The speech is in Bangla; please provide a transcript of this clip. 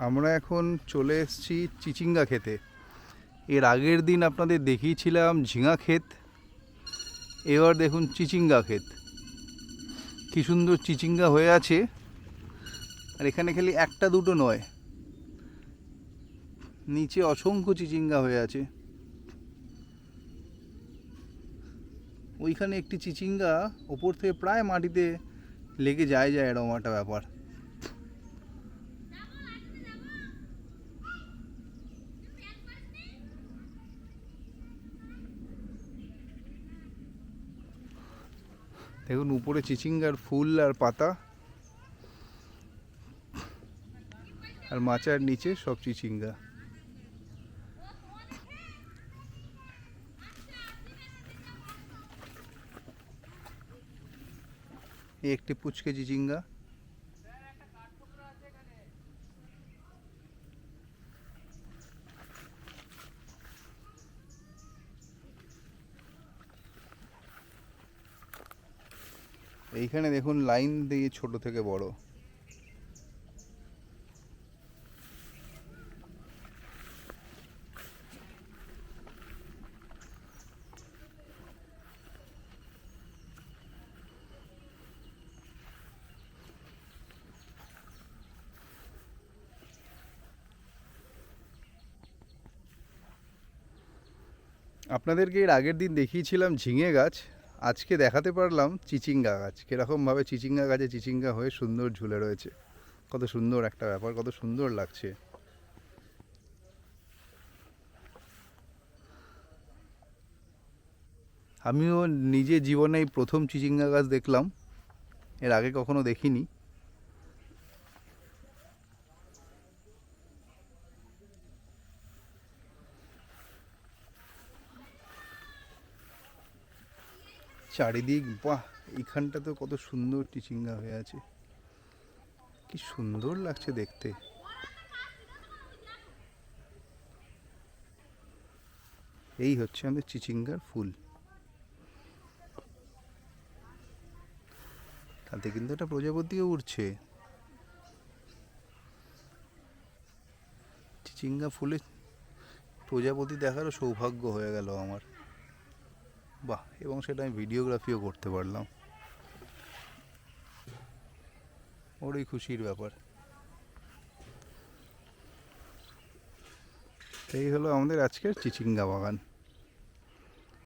আমরা এখন চলে এসেছি চিচিঙ্গা খেতে। এর আগের দিন আপনাদের দেখিয়েছিলাম ঝিঙা ক্ষেত, এবার দেখুন চিচিঙ্গা ক্ষেত। কী সুন্দর চিচিঙ্গা হয়ে আছে। আর এখানে খালি একটা দুটো নয়, নিচে অসংখ্য চিচিঙ্গা হয়ে আছে। ওইখানে একটি চিচিঙ্গা ওপর থেকে প্রায় মাটিতে লেগে যায় এরকম একটা ব্যাপার। দেখুন উপরে চিচিঙ্গার ফুল আর পাতা, আর মাচার নিচে সব চিচিঙ্গা। এই একটি পুচকে চিচিঙ্গা। এইখানে দেখুন লাইন দিয়ে ছোট থেকে বড়। আপনাদেরকে এর আগের দিন দেখিয়েছিলাম ঝিঙে গাছ, আজকে দেখাতে পারলাম চিচিঙ্গা গাছ। কীরকমভাবে চিচিঙ্গা গাছে চিচিঙ্গা হয়ে সুন্দর ঝুলে রয়েছে। কত সুন্দর একটা ব্যাপার, কত সুন্দর লাগছে। আমিও নিজে জীবনে এই প্রথম চিচিঙ্গা গাছ দেখলাম, এর আগে কখনো দেখিনি। চারিদিক বাহ, এইখানটা তো কত সুন্দর চিচিঙ্গা হয়ে আছে, কি সুন্দর লাগছে দেখতে। এই হচ্ছে আমাদের চিচিঙ্গার ফুল। তাতে কিন্তু একটা প্রজাপতিও উড়ছে। চিচিঙ্গা ফুলে প্রজাপতি দেখারও সৌভাগ্য হয়ে গেল আমার। বাহ, এবং সেটা আমি ভিডিওগ্রাফিও করতে পারলাম। ওরই খুশির ব্যাপার। এই হলো আমাদের আজকের চিচিঙ্গা বাগান।